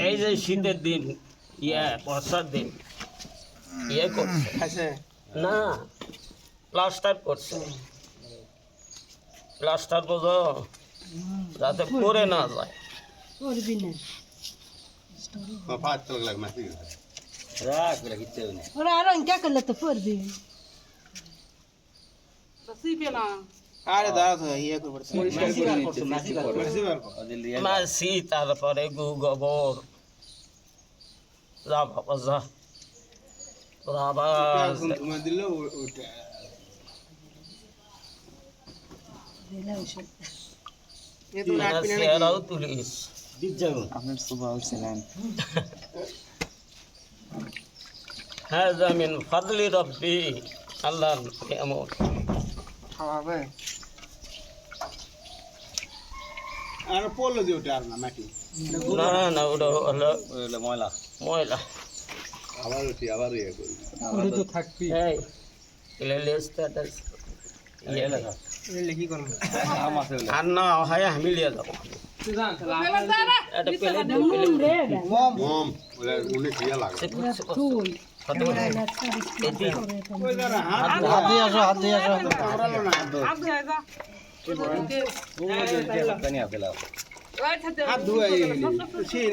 এই যে শীতের দিন বর্ষার দিন করছে না প্লাস্টার করছে প্লাস্টার বোঝো যাতে পরে না যায় ওরা আরো क्या कर लेते फिर भी আরে দাঁড়া তো ইয়ে করে পড়ছে মাসি তারপরে গু গোবর যা বাবা যা বাবা তোমার দিল ওটা চেহারাও তুলিস আপনার সুবাহ ছিলেন হ্যাঁ জামিন ফাদলি রব্বি আল্লাহ এমন খাওয়াবে আর পড়লো যে ওটা আর না মাটি না না ওটা হলো ময়লা ময়লা আবার উঠি আবার ইয়ে করি ওটা তো থাকবি এই স্ট্যাটাস কি করবো আর না হয় আমি লিয়ে যাবো এটা পেলে মম ওরা উনি খিয়া লাগে হাত দিয়ে আসো কামড়ালো না হাত ধুয়ে